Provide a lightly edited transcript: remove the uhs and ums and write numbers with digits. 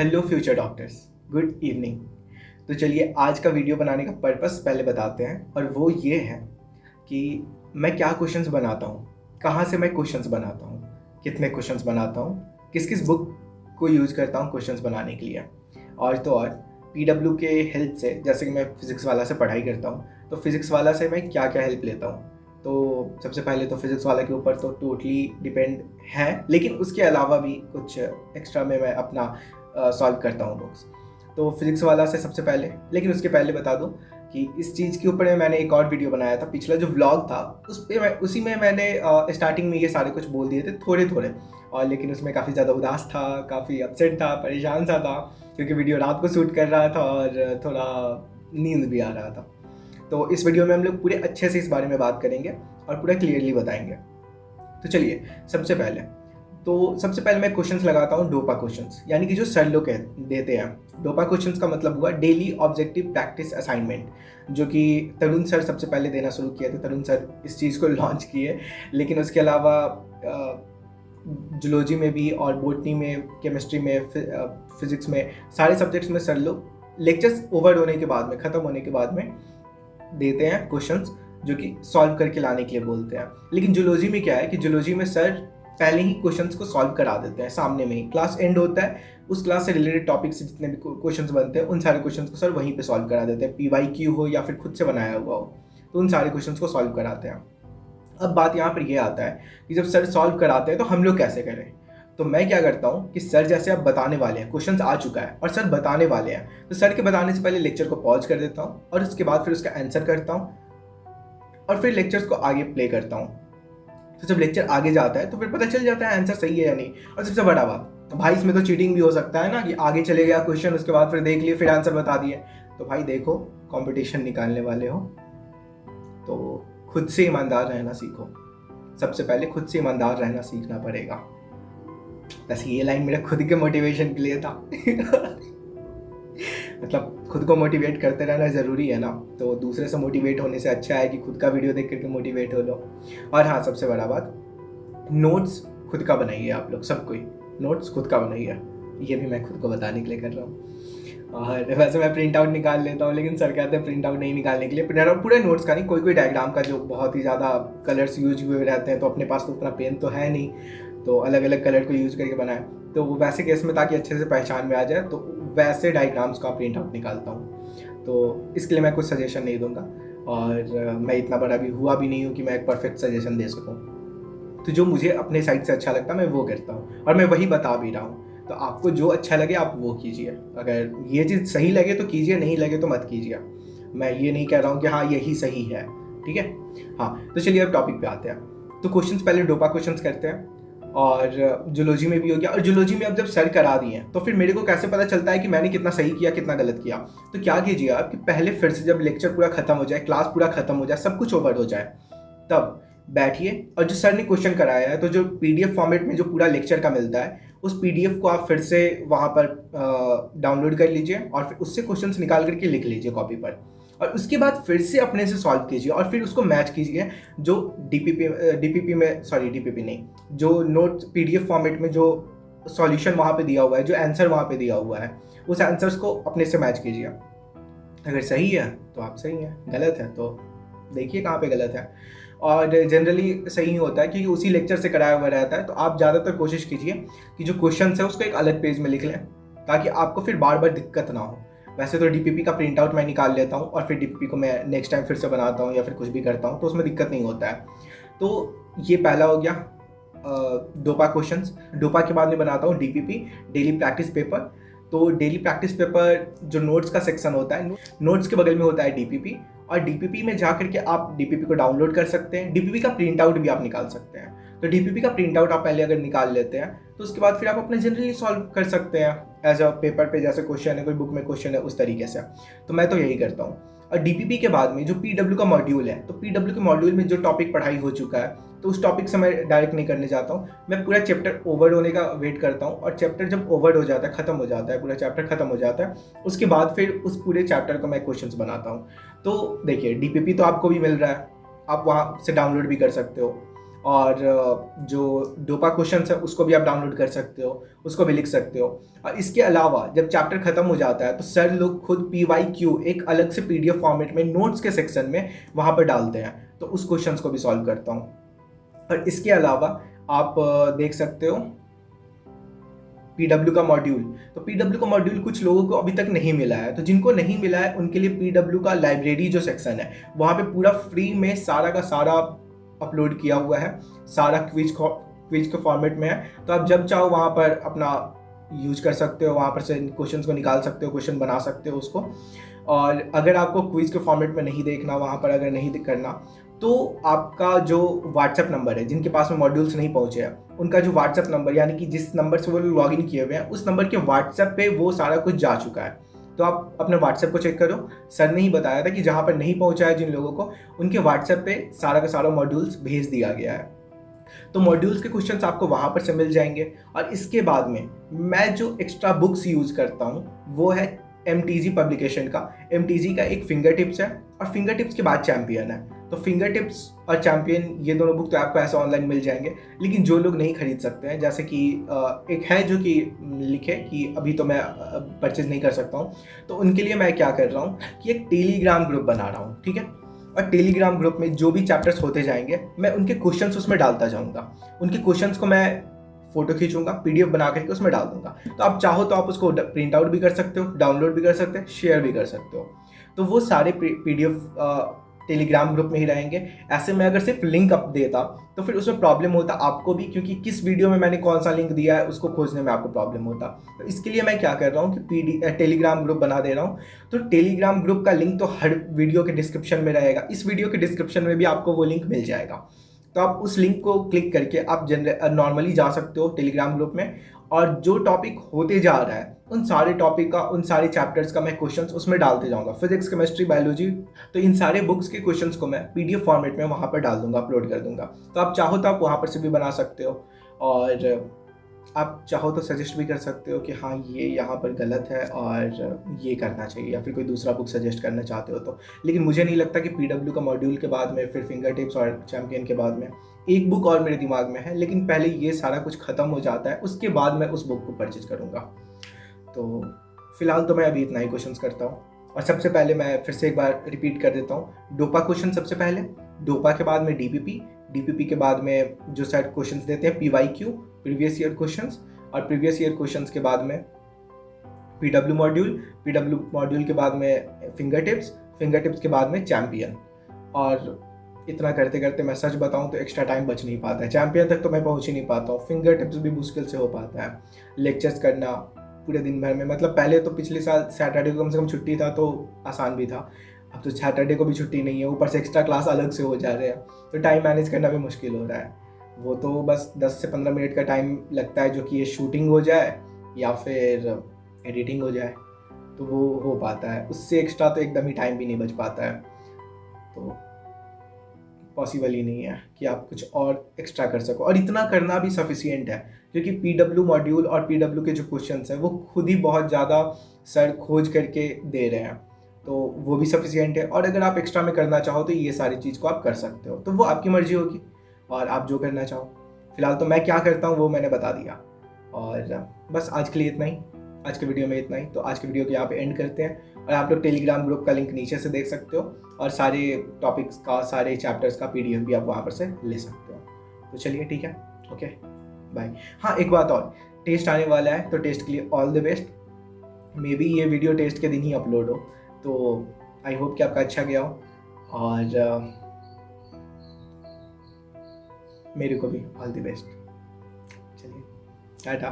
Hello future doctors, good evening. तो चलिए आज का वीडियो बनाने का पर्पस पहले बताते हैं और वो ये है कि मैं क्या क्वेश्चंस बनाता हूँ, कहाँ से मैं क्वेश्चंस बनाता हूँ, कितने क्वेश्चंस बनाता हूँ, किस किस बुक को यूज़ करता हूँ क्वेश्चंस बनाने के लिए। और तो और पीडब्ल्यू के हेल्प से, जैसे कि मैं फिज़िक्स वाला से पढ़ाई करता हूँ तो फिज़िक्स वाला से मैं क्या क्या हेल्प लेता हूँ। तो सबसे पहले तो फिज़िक्स वाला के ऊपर तो टोटली डिपेंड है, लेकिन उसके अलावा भी कुछ एक्स्ट्रा में मैं अपना सॉल्व करता हूँ बुक्स। तो फिज़िक्स वाला से सबसे पहले, लेकिन उसके पहले बता दूँ कि इस चीज़ के ऊपर मैंने एक और वीडियो बनाया था, पिछला जो व्लॉग था उसी में मैंने स्टार्टिंग में ये सारे कुछ बोल दिए थे थोड़े थोड़े। और लेकिन उसमें काफ़ी ज़्यादा उदास था, काफ़ी अपसेट था, परेशान सा था, क्योंकि वीडियो रात को शूट कर रहा था और थोड़ा नींद भी आ रहा था। तो इस वीडियो में हम लोग पूरे अच्छे से इस बारे में बात करेंगे और पूरा क्लियरली बताएंगे। तो चलिए सबसे पहले मैं क्वेश्चंस लगाता हूँ, डोपा क्वेश्चंस, यानी कि जो सर लोग देते हैं। डोपा क्वेश्चंस का मतलब हुआ डेली ऑब्जेक्टिव प्रैक्टिस असाइनमेंट, जो कि तरुण सर सबसे पहले देना शुरू किए थे। तरुण सर इस चीज़ को लॉन्च किए, लेकिन उसके अलावा जूलॉजी में भी और बॉटनी में, केमिस्ट्री में, फिजिक्स में, सारे सब्जेक्ट्स में सर लोग लेक्चर्स ओवर होने के बाद में, ख़त्म होने के बाद में देते हैं क्वेश्चंस, जो कि सॉल्व करके लाने के लिए बोलते हैं। लेकिन जूलॉजी में क्या है कि जूलॉजी में सर पहले ही क्वेश्चंस को सॉल्व करा देते हैं, सामने में ही क्लास एंड होता है, उस क्लास से रिलेटेड टॉपिक से जितने भी क्वेश्चंस बनते हैं उन सारे क्वेश्चंस को सर वहीं पे सॉल्व करा देते हैं। PYQ हो या फिर खुद से बनाया हुआ हो, तो उन सारे क्वेश्चंस को सॉल्व कराते हैं। अब बात यहाँ पर यह आता है कि जब सर सॉल्व कराते हैं तो हम लोग कैसे करें। तो मैं क्या करता हूँ कि सर जैसे अब बताने वाले हैं, क्वेश्चंस आ चुका है और सर बताने वाले हैं, तो सर के बताने से पहले लेक्चर को पॉज कर देता हूँ और उसके बाद फिर उसका आंसर करता हूँ और फिर लेक्चर्स को आगे प्ले करता हूँ। तो जब लेक्चर आगे जाता है तो फिर पता चल जाता है आंसर सही है या नहीं। और सबसे बड़ा बात, तो भाई इसमें तो चीटिंग भी हो सकता है ना, कि आगे चले गया क्वेश्चन, उसके बाद फिर देख लिए, फिर आंसर बता दिए। तो भाई देखो, कंपटीशन निकालने वाले हो तो खुद से ईमानदार रहना सीखो। सबसे पहले खुद से ईमानदार रहना सीखना पड़ेगा। बस ये लाइन मेरा खुद के मोटिवेशन के लिए था मतलब खुद को मोटिवेट करते रहना ज़रूरी है ना, तो दूसरे से मोटिवेट होने से अच्छा है कि खुद का वीडियो देख करके मोटिवेट हो लो। और हाँ, सबसे बड़ा बात, नोट्स खुद का बनाइए। आप लोग सब कोई नोट्स खुद का बनाइए, ये भी मैं खुद को बताने के लिए कर रहा हूँ। और वैसे मैं प्रिंट आउट निकाल लेता हूँ, लेकिन सर कहते हैं प्रिंट आउट नहीं निकालने के लिए। प्रिंट आउट पूरे नोट्स का नहीं, कोई डायग्राम का जो बहुत ही ज़्यादा कलर्स यूज हुए रहते हैं, तो अपने पास तो उतना पेन तो है नहीं, तो अलग अलग कलर को यूज़ करके बनाए, तो वो वैसे केस में ताकि अच्छे से पहचान में आ जाए, तो वैसे डायग्राम्स का प्रिंट आउट निकालता हूँ। तो इसके लिए मैं कुछ सजेशन नहीं दूंगा, और मैं इतना बड़ा भी हुआ भी नहीं हूँ कि मैं एक परफेक्ट सजेशन दे सकूँ। तो जो मुझे अपने साइड से अच्छा लगता है मैं वो करता हूँ, और मैं वही बता भी रहा हूँ। तो आपको जो अच्छा लगे आप वो कीजिए। अगर ये चीज़ सही लगे तो कीजिए, नहीं लगे तो मत कीजिए। मैं ये नहीं कह रहा हूँ कि हाँ यही सही है, ठीक है। हाँ, तो चलिए अब टॉपिक पे आते हैं। तो क्वेश्चंस पहले डोपा क्वेश्चंस करते हैं, और जूलॉजी में भी हो गया। और जूलॉजी में अब जब सर करा दिए हैं तो फिर मेरे को कैसे पता चलता है कि मैंने कितना सही किया, कितना गलत किया। तो क्या कीजिए आप कि पहले फिर से जब लेक्चर पूरा खत्म हो जाए, क्लास पूरा खत्म हो जाए, सब कुछ ओवर हो जाए, तब बैठिए और जो सर ने क्वेश्चन कराया है, तो जो PDF फॉर्मेट में जो पूरा लेक्चर का मिलता है, उस PDF को आप फिर से वहाँ पर डाउनलोड कर लीजिए और फिर उससे क्वेश्चंस निकाल करके लिख लीजिए कॉपी पर, और उसके बाद फिर से अपने से सॉल्व कीजिए और फिर उसको मैच कीजिए जो DPP में, सॉरी DPP नहीं, जो नोट PDF फॉर्मेट में जो सॉल्यूशन वहाँ पे दिया हुआ है, जो आंसर वहाँ पे दिया हुआ है, उस आंसर्स को अपने से मैच कीजिए। अगर सही है तो आप सही हैं, गलत है तो देखिए कहाँ पे गलत है। और जनरली सही होता है क्योंकि उसी लेक्चर से कराया हुआ रहता है। तो आप ज़्यादातर कोशिश कीजिए कि जो क्वेश्चन है उसको एक अलग पेज में लिख लें, ताकि आपको फिर बार बार दिक्कत ना हो। वैसे तो DPP का प्रिंट आउट मैं निकाल लेता हूँ और फिर DPP को मैं नेक्स्ट टाइम फिर से बनाता हूँ या फिर कुछ भी करता हूँ, तो उसमें दिक्कत नहीं होता है। तो ये पहला हो गया डोपा क्वेश्चंस। डोपा के बाद में बनाता हूँ DPP, डेली प्रैक्टिस पेपर। तो डेली प्रैक्टिस पेपर जो नोट्स का सेक्शन होता है, नोट्स के बगल में होता है DPP, और DPP में जा करके आप DPP को डाउनलोड कर सकते हैं। DPP का प्रिंट आउट भी आप निकाल सकते हैं। तो DPP का प्रिंट आउट आप पहले अगर निकाल लेते हैं तो उसके बाद फिर आप अपने जनरली सॉल्व कर सकते हैं एज अ पेपर पे, जैसे क्वेश्चन है, कोई बुक में क्वेश्चन है, उस तरीके से। तो मैं तो यही करता हूँ। और DPP के बाद में जो PW का मॉड्यूल है, तो PW के मॉड्यूल में जो टॉपिक पढ़ाई हो चुका है, तो उस टॉपिक से मैं डायरेक्ट नहीं करने जाता हूँ। मैं पूरा चैप्टर ओवर होने का वेट करता हूँ, और चैप्टर जब ओवर हो जाता है, खत्म हो जाता है, पूरा चैप्टर खत्म हो जाता है, उसके बाद फिर उस पूरे चैप्टर को मैं क्वेश्चंस बनाता हूँ। तो देखिए DPP तो आपको भी मिल रहा है, आप वहाँ से डाउनलोड भी कर सकते हो। और जो डोपा क्वेश्चन है उसको भी आप डाउनलोड कर सकते हो, उसको भी लिख सकते हो। और इसके अलावा जब चैप्टर खत्म हो जाता है तो सर लोग खुद PYQ एक अलग से PDF फॉर्मेट में नोट्स के सेक्शन में वहाँ पर डालते हैं, तो उस क्वेश्चन को भी सॉल्व करता हूँ। और इसके अलावा आप देख सकते हो PW का मॉड्यूल। तो PW का मॉड्यूल कुछ लोगों को अभी तक नहीं मिला है, तो जिनको नहीं मिला है उनके लिए PW का लाइब्रेरी जो सेक्शन है वहाँ पे पूरा फ्री में सारा का सारा अपलोड किया हुआ है, सारा क्विज के फॉर्मेट में है। तो आप जब चाहो वहाँ पर अपना यूज कर सकते हो, वहाँ पर से क्वेश्चन को निकाल सकते हो, क्वेश्चन बना सकते हो उसको। और अगर आपको क्विज के फॉर्मेट में नहीं देखना, वहाँ पर अगर नहीं करना, तो आपका जो व्हाट्सएप नंबर है, जिनके पास में मॉड्यूल्स नहीं पहुँचे हैं, उनका जो व्हाट्सएप नंबर यानी कि जिस नंबर से वो लॉग इन किए हुए हैं उस नंबर के व्हाट्सएप पे वो सारा कुछ जा चुका है। तो आप अपने व्हाट्सएप को चेक करो। सर ने ही बताया था कि जहाँ पर नहीं पहुँचा है जिन लोगों को, उनके व्हाट्सएप पे सारा का सारा मॉड्यूल्स भेज दिया गया है। तो मॉड्यूल्स के क्वेश्चंस आपको वहाँ पर से मिल जाएंगे। और इसके बाद में मैं जो एक्स्ट्रा बुक्स यूज़ करता हूँ वो है MTG पब्लिकेशन का। MTG का एक फिंगर टिप्स है और फिंगर टिप्स के बाद चैम्पियन है। तो फिंगर टिप्स और चैम्पियन ये दोनों बुक तो आपको ऐसे ऑनलाइन मिल जाएंगे, लेकिन जो लोग नहीं खरीद सकते हैं, जैसे कि एक है जो कि लिखे कि अभी तो मैं परचेज नहीं कर सकता हूँ, तो उनके लिए मैं क्या कर रहा हूँ कि एक टेलीग्राम ग्रुप बना रहा हूँ, ठीक है। और टेलीग्राम ग्रुप में जो भी चैप्टर्स होते जाएंगे मैं उनके क्वेश्चंस उसमें डालता जाऊँगा। उनके क्वेश्चंस को मैं फोटो खींचूंगा, PDF बना करके उसमें डाल दूंगा। तो आप चाहो तो आप उसको प्रिंट आउट भी कर सकते हो, डाउनलोड भी कर सकते हो, शेयर भी कर सकते हो। तो वो सारे PDF टेलीग्राम ग्रुप में ही रहेंगे। ऐसे में अगर सिर्फ लिंक अप देता तो फिर उसमें प्रॉब्लम होता आपको भी, क्योंकि किस वीडियो में मैंने कौन सा लिंक दिया है उसको खोजने में आपको प्रॉब्लम होता। तो इसके लिए मैं क्या कर रहा हूँ कि टेलीग्राम ग्रुप बना दे रहा हूँ। तो टेलीग्राम ग्रुप का लिंक तो हर वीडियो के डिस्क्रिप्शन में रहेगा, इस वीडियो के डिस्क्रिप्शन में भी आपको वो लिंक मिल जाएगा। तो आप उस लिंक को क्लिक करके आप नॉर्मली जा सकते हो टेलीग्राम ग्रुप में, और जो टॉपिक होते जा रहा है उन सारे टॉपिक का, उन सारे चैप्टर्स का मैं क्वेश्चंस उसमें डालते जाऊंगा। फिजिक्स, केमिस्ट्री, बायोलॉजी, तो इन सारे बुक्स के क्वेश्चंस को मैं PDF फॉर्मेट में वहाँ पर डाल दूंगा, अपलोड कर दूंगा। तो आप चाहो तो आप वहाँ पर से भी बना सकते हो, और आप चाहो तो सजेस्ट भी कर सकते हो कि हाँ ये यहाँ पर गलत है और ये करना चाहिए, या फिर कोई दूसरा बुक सजेस्ट करना चाहते हो तो। लेकिन मुझे नहीं लगता कि PW का मॉड्यूल के बाद में, फिर फिंगर टिप्स और चैम्पियन के बाद में एक बुक और मेरे दिमाग में है, लेकिन पहले ये सारा कुछ ख़त्म हो जाता है, उसके बाद मैं उस बुक को परचेज करूँगा। तो फिलहाल तो मैं अभी इतना ही क्वेश्चंस करता हूँ। और सबसे पहले मैं फिर से एक बार रिपीट कर देता हूँ, डोपा क्वेश्चन सबसे पहले, डोपा के बाद में DPP के बाद में जो सेट क्वेश्चंस देते हैं PYQ, प्रीवियस ईयर क्वेश्चंस, और प्रीवियस ईयर क्वेश्चंस के बाद में PW मॉड्यूल के बाद में फिंगर टिप्स के बाद में चैम्पियन। और इतना करते करते मैं सच बताऊं तो एक्स्ट्रा टाइम बच नहीं पाता है, चैम्पियन तक तो मैं पहुंच ही नहीं पाता हूँ। फिंगर टिप्स भी मुश्किल से हो पाता है, लेक्चर्स करना पूरे दिन भर में। मतलब पहले तो पिछले साल सैटरडे को कम से कम छुट्टी था तो आसान भी था, अब तो सैटरडे को भी छुट्टी नहीं है, ऊपर से एक्स्ट्रा क्लास अलग से हो जा रहे हैं, तो टाइम मैनेज करना भी मुश्किल हो रहा है। वो तो बस 10 से 15 मिनट का टाइम लगता है, जो कि ये शूटिंग हो जाए या फिर एडिटिंग हो जाए तो वो हो पाता है, उससे एक्स्ट्रा तो एकदम ही टाइम भी नहीं बच पाता है। तो पॉसिबल ही नहीं है कि आप कुछ और एक्स्ट्रा कर सको, और इतना करना भी सफिशिएंट है, क्योंकि PW मॉड्यूल और PW के जो क्वेश्चंस हैं वो खुद ही बहुत ज़्यादा सर खोज करके दे रहे हैं, तो वो भी सफिशिएंट है। और अगर आप एक्स्ट्रा में करना चाहो तो ये सारी चीज़ को आप कर सकते हो, तो वो आपकी मर्जी होगी और आप जो करना चाहो। फिलहाल तो मैं क्या करता हूँ वो मैंने बता दिया, और बस आज के लिए इतना ही, आज के वीडियो में इतना ही। तो आज के वीडियो को यहाँ पे एंड करते हैं, और आप लोग टेलीग्राम ग्रुप का लिंक नीचे से देख सकते हो, और सारे टॉपिक्स का, सारे चैप्टर्स का PDF भी आप वहाँ पर से ले सकते हो। तो चलिए ठीक है, ओके बाय। हाँ एक बात और, टेस्ट आने वाला है, तो टेस्ट के लिए all the best. May be ये वीडियो टेस्ट के दिन ही अपलोड हो, तो आई होप कि आपका अच्छा गया हो, और मेरे को भी ऑल द बेस्ट। चलिए टाटा।